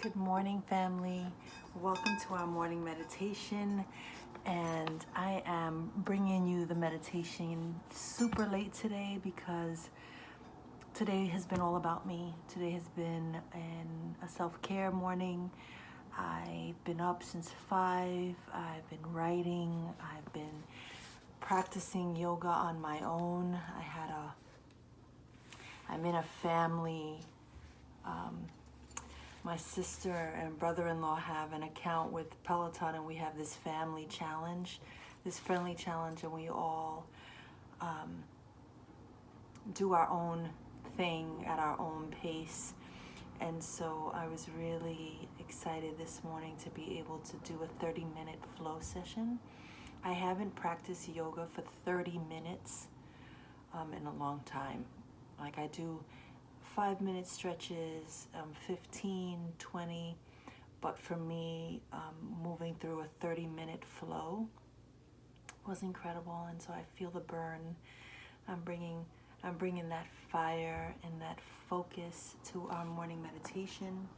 Good morning, family. Welcome to our morning meditation. And I am bringing you the meditation super late today because today has been all about me. Today has been a self-care morning. I've been up since 5. I've been writing. I've been practicing yoga on my own. I'm in a family. My sister and brother-in-law have an account with Peloton, and we have this family challenge, this friendly challenge, and we all do our own thing at our own pace. And so I was really excited this morning to be able to do a 30-minute flow session. I haven't practiced yoga for 30 minutes in a long time. Like I do 5-minute stretches, 15, 20, but for me, moving through a 30-minute flow was incredible, and so I feel the burn. I'm bringing that fire and that focus to our morning meditation.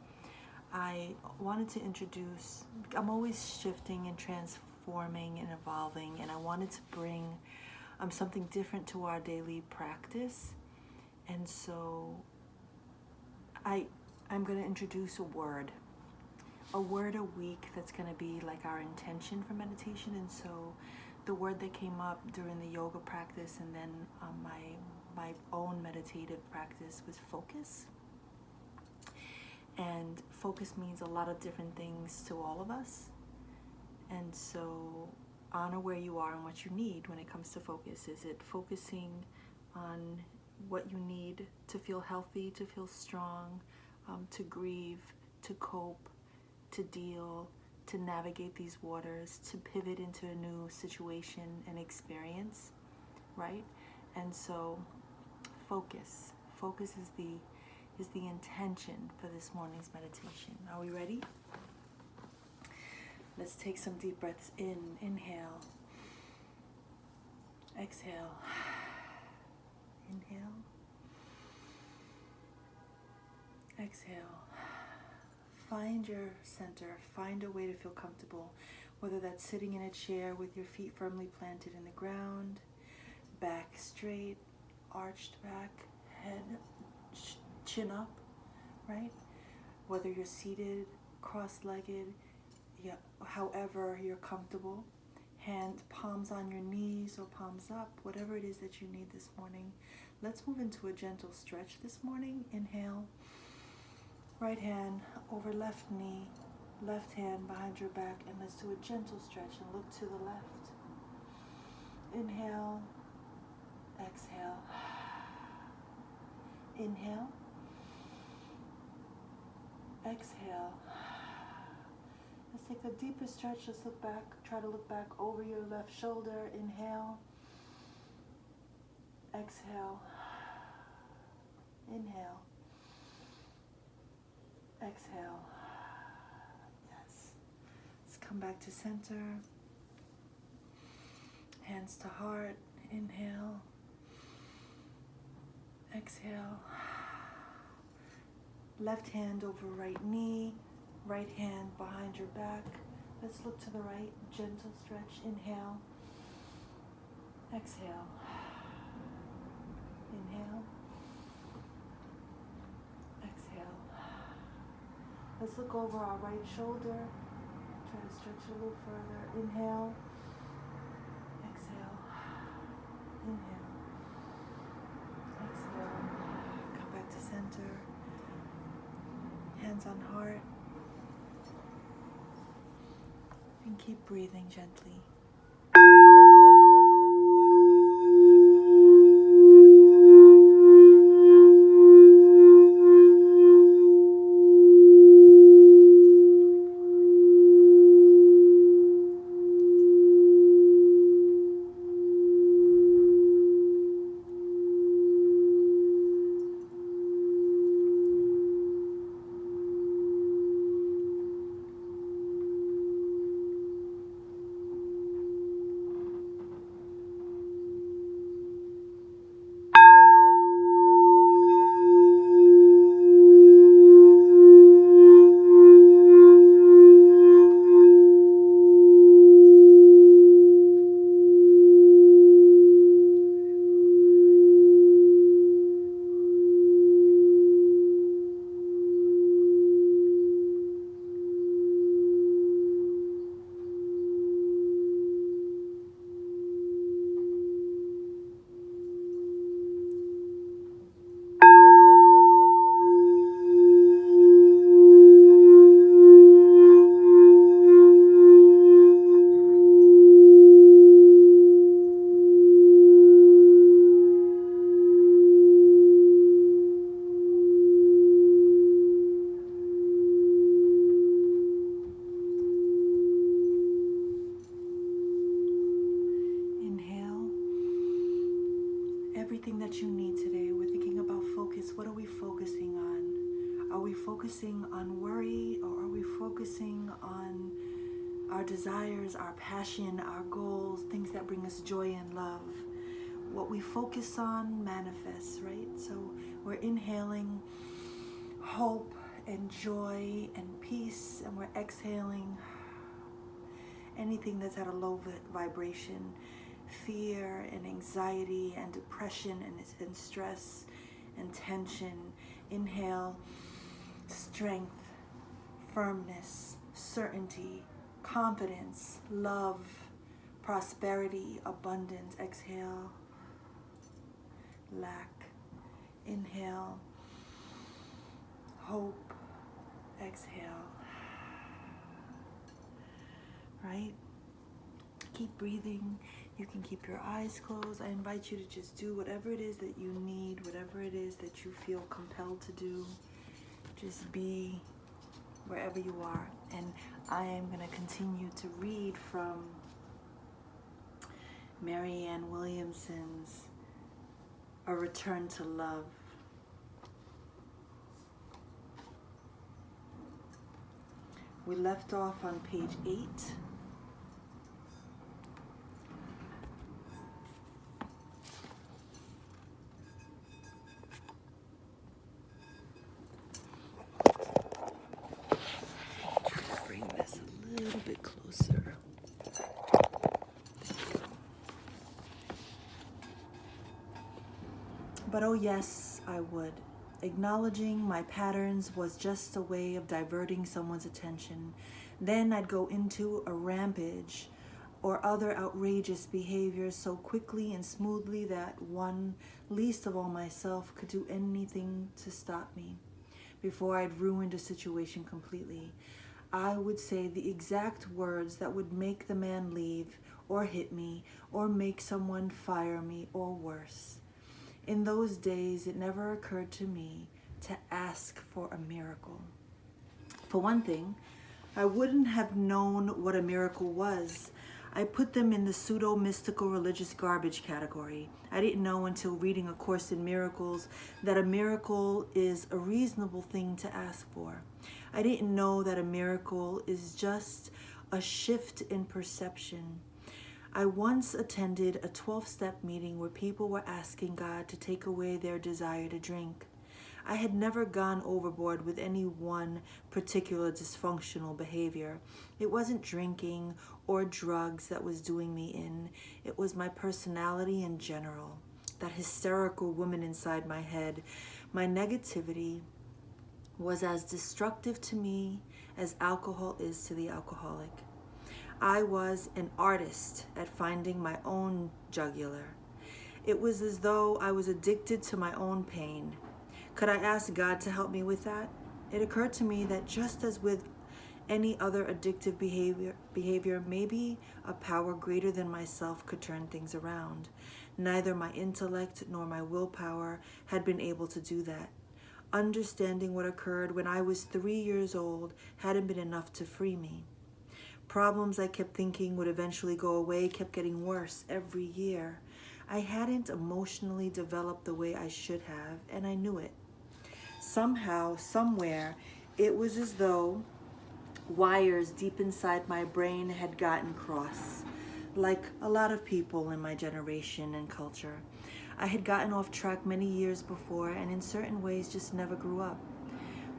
I wanted to introduce, I'm always shifting and transforming and evolving, and I wanted to bring something different to our daily practice. And so I'm going to introduce a word a week that's going to be like our intention for meditation. And so the word that came up during the yoga practice and then my own meditative practice was focus. And focus means a lot of different things to all of us. And so honor where you are and what you need when it comes to focus. Is it focusing on what you need to feel healthy, to feel strong, to grieve, to cope, to deal, to navigate these waters, to pivot into a new situation and experience, right? And so focus is the intention for this morning's meditation. Are we ready? Let's take some deep breaths in. Inhale. Exhale. Inhale. Exhale. Find your center. Find a way to feel comfortable, whether that's sitting in a chair with your feet firmly planted in the ground, back straight, arched back, head chin up, right? Whether you're seated, cross-legged, however you're comfortable. Palms on your knees or palms up, whatever it is that you need this morning. Let's move into a gentle stretch this morning. Inhale, right hand over left knee, left hand behind your back, and let's do a gentle stretch and look to the left. Inhale, exhale. Inhale, exhale. Let's take the deepest stretch. Let's look back. Try to look back over your left shoulder. Inhale. Exhale. Inhale. Exhale. Yes. Let's come back to center. Hands to heart. Inhale. Exhale. Left hand over right knee. Right hand behind your back. Let's look to the right. Gentle stretch. Inhale. Exhale. Inhale. Exhale. Let's look over our right shoulder. Try to stretch a little further. Inhale. Exhale. Inhale. Exhale. Come back to center. Hands on heart. And keep breathing gently. focusing on worry, or are we focusing on our desires, our passion, our goals, things that bring us joy and love? What we focus on manifests, right? So we're inhaling hope and joy and peace, and we're exhaling anything that's at a low vibration, fear and anxiety and depression and stress and tension. Inhale strength, firmness, certainty, confidence, love, prosperity, abundance. Exhale lack. Inhale hope. Exhale. Right? Keep breathing. You can keep your eyes closed. I invite you to just do whatever it is that you need, whatever it is that you feel compelled to do. Just be wherever you are. And I am going to continue to read from Marianne Williamson's A Return to Love. We left off on page 8. Bring this a little bit closer. But oh yes, I would. Acknowledging my patterns was just a way of diverting someone's attention. Then I'd go into a rampage or other outrageous behaviors so quickly and smoothly that one, least of all myself, could do anything to stop me. Before I'd ruined a situation completely, I would say the exact words that would make the man leave or hit me or make someone fire me or worse. In those days, it never occurred to me to ask for a miracle. For one thing, I wouldn't have known what a miracle was. I put them in the pseudo-mystical religious garbage category. I didn't know until reading A Course in Miracles that a miracle is a reasonable thing to ask for. I didn't know that a miracle is just a shift in perception. I once attended a 12-step meeting where people were asking God to take away their desire to drink. I had never gone overboard with any one particular dysfunctional behavior. It wasn't drinking or drugs that was doing me in. It was my personality in general, that hysterical woman inside my head. My negativity was as destructive to me as alcohol is to the alcoholic. I was an artist at finding my own jugular. It was as though I was addicted to my own pain. Could I ask God to help me with that? It occurred to me that just as with any other addictive behavior, maybe a power greater than myself could turn things around. Neither my intellect nor my willpower had been able to do that. Understanding what occurred when I was 3 years old hadn't been enough to free me. Problems I kept thinking would eventually go away kept getting worse every year. I hadn't emotionally developed the way I should have, and I knew it. Somehow, somewhere, it was as though wires deep inside my brain had gotten crossed. Like a lot of people in my generation and culture, I had gotten off track many years before, and in certain ways just never grew up.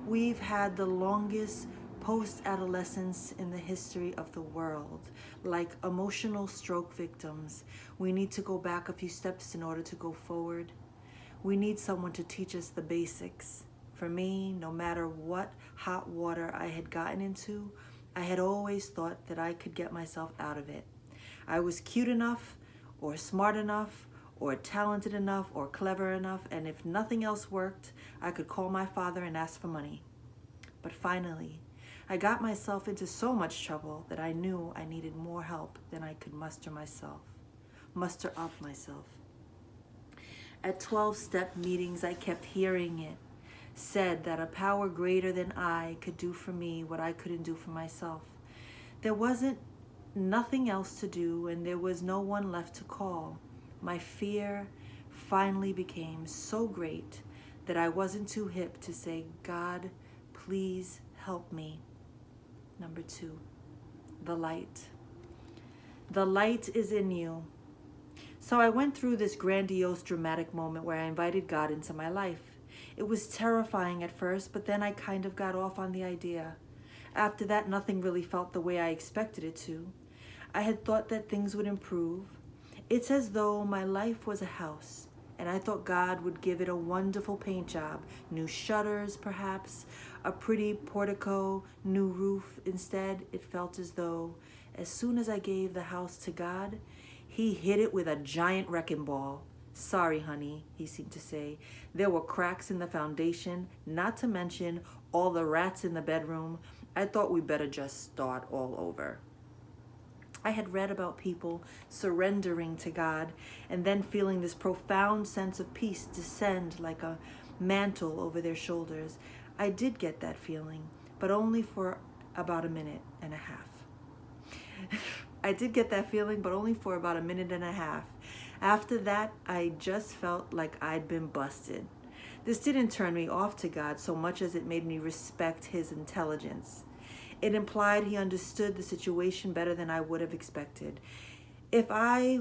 We've had the longest post-adolescence in the history of the world. Like emotional stroke victims, we need to go back a few steps in order to go forward. We need someone to teach us the basics. For me, no matter what hot water I had gotten into, I had always thought that I could get myself out of it. I was cute enough, or smart enough, or talented enough, or clever enough, and if nothing else worked, I could call my father and ask for money. But finally, I got myself into so much trouble that I knew I needed more help than I could muster up myself. At 12-step meetings, I kept hearing it said that a power greater than I could do for me what I couldn't do for myself. There wasn't nothing else to do, and there was no one left to call. My fear finally became so great that I wasn't too hip to say, God, please help me. Number 2, the light. The light is in you. So I went through this grandiose, dramatic moment where I invited God into my life. It was terrifying at first, but then I kind of got off on the idea. After that, nothing really felt the way I expected it to. I had thought that things would improve. It's as though my life was a house, and I thought God would give it a wonderful paint job. New shutters, perhaps, a pretty portico, new roof. Instead, it felt as though, as soon as I gave the house to God, He hit it with a giant wrecking ball. Sorry, honey, he seemed to say. There were cracks in the foundation, not to mention all the rats in the bedroom. I thought we better just start all over. I had read about people surrendering to God and then feeling this profound sense of peace descend like a mantle over their shoulders. I did get that feeling, but only for about a minute and a half. I did get that feeling, but only for about a minute and a half. After that, I just felt like I'd been busted. This didn't turn me off to God so much as it made me respect His intelligence. It implied He understood the situation better than I would have expected. If I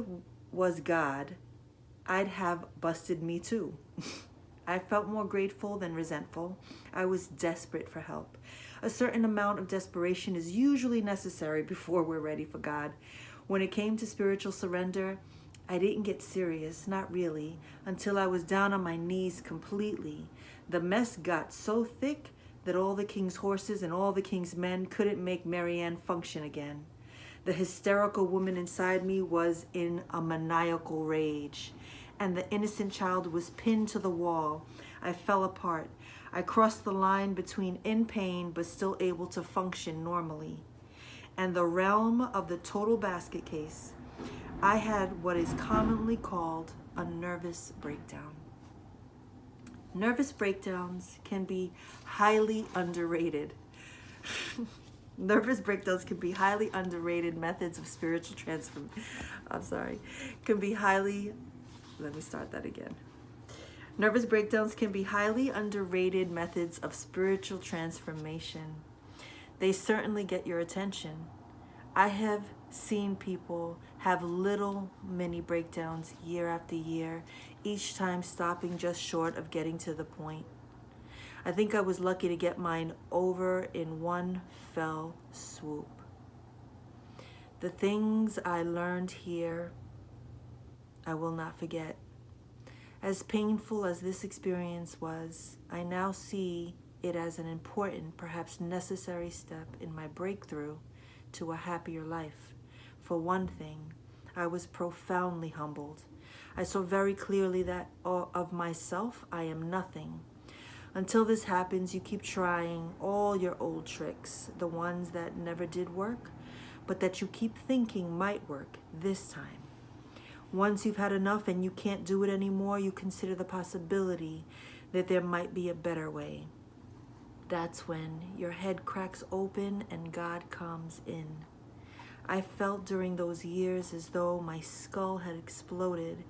was God, I'd have busted me too. I felt more grateful than resentful. I was desperate for help. A certain amount of desperation is usually necessary before we're ready for God. When it came to spiritual surrender, I didn't get serious, not really, until I was down on my knees completely. The mess got so thick that all the king's horses and all the king's men couldn't make Marianne function again. The hysterical woman inside me was in a maniacal rage, and the innocent child was pinned to the wall. I fell apart. I crossed the line between in pain but still able to function normally. And the realm of the total basket case, I had what is commonly called a nervous breakdown. Nervous breakdowns can be highly underrated. Nervous breakdowns can be highly underrated methods of spiritual transformation. Nervous breakdowns can be highly underrated methods of spiritual transformation. They certainly get your attention. I have seen people have little mini breakdowns year after year, each time stopping just short of getting to the point. I think I was lucky to get mine over in one fell swoop. The things I learned here, I will not forget. As painful as this experience was, I now see it as an important, perhaps necessary step in my breakthrough to a happier life. For one thing, I was profoundly humbled. I saw very clearly that of myself, I am nothing. Until this happens, you keep trying all your old tricks, the ones that never did work, but that you keep thinking might work this time. Once you've had enough and you can't do it anymore, you consider the possibility that there might be a better way. That's when your head cracks open and God comes in. I felt during those years as though my skull had exploded.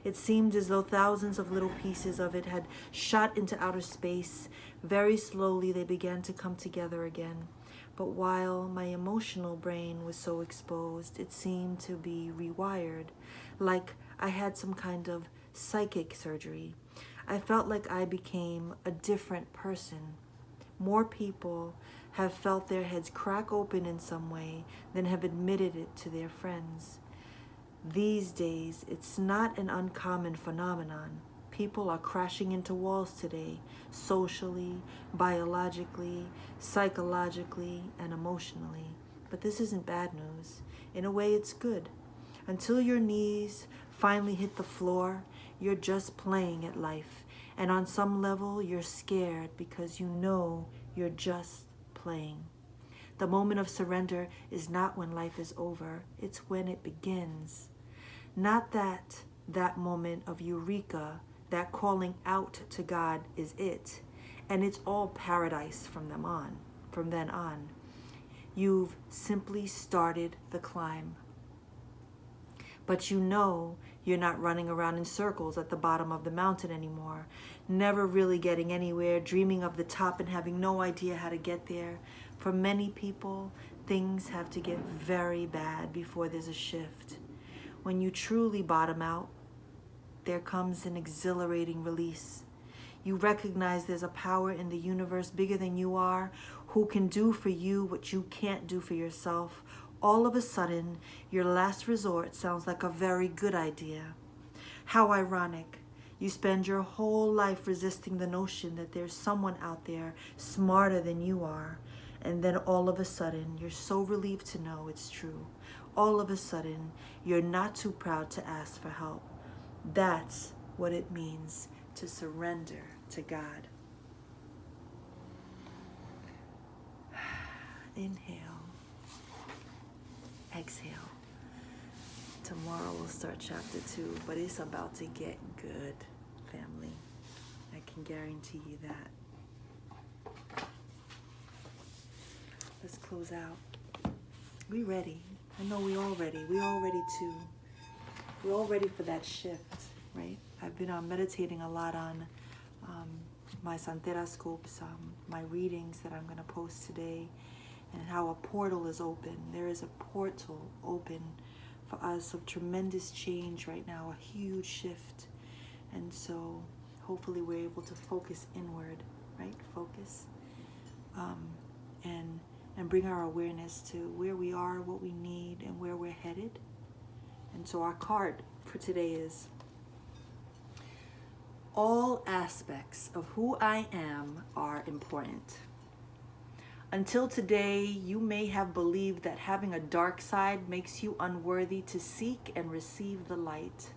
It seemed as though thousands of little pieces of it had shot into outer space. Very slowly they began to come together again. But while my emotional brain was so exposed, it seemed to be rewired, like I had some kind of psychic surgery. I felt like I became a different person. More people have felt their heads crack open in some way than have admitted it to their friends. These days, it's not an uncommon phenomenon. People are crashing into walls today, socially, biologically, psychologically, and emotionally. But this isn't bad news. In a way, it's good. Until your knees finally hit the floor, you're just playing at life. And on some level, you're scared because you know you're just playing. The moment of surrender is not when life is over. It's when it begins. Not that moment of eureka, that calling out to God is it. And it's all paradise from then on. You've simply started the climb. But you know you're not running around in circles at the bottom of the mountain anymore, never really getting anywhere, dreaming of the top and having no idea how to get there. For many people, things have to get very bad before there's a shift. When you truly bottom out, there comes an exhilarating release. You recognize there's a power in the universe bigger than you are, who can do for you what you can't do for yourself. All of a sudden, your last resort sounds like a very good idea. How ironic. You spend your whole life resisting the notion that there's someone out there smarter than you are. And then all of a sudden, you're so relieved to know it's true. All of a sudden, you're not too proud to ask for help. That's what it means to surrender to God. Inhale. Exhale. Tomorrow we'll start chapter 2, but it's about to get good, family. I can guarantee you that. Let's close out. We ready. I know we all ready. We all ready too. We're all ready for that shift, right? I've been meditating a lot on my Santera scopes, my readings that I'm going to post today, and how a portal is open. There is a portal open for us of tremendous change right now, a huge shift. And so hopefully we're able to focus inward, right? Focus. And bring our awareness to where we are, what we need, and where we're headed. And so our card for today is: all aspects of who I am are important. Until today, you may have believed that having a dark side makes you unworthy to seek and receive the light.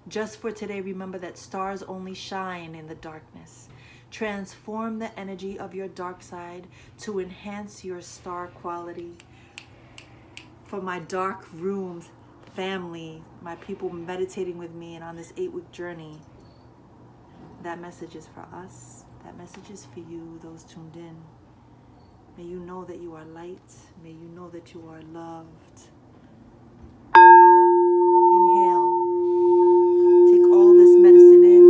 Just for today, remember that stars only shine in the darkness. Transform the energy of your dark side to enhance your star quality. For my dark rooms family, my people meditating with me and on this 8-week journey, that message is for us. That message is for you, those tuned in. May you know that you are light. May you know that you are loved. Inhale. Take all this medicine in.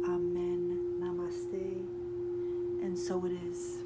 Amen. Namaste. And so it is.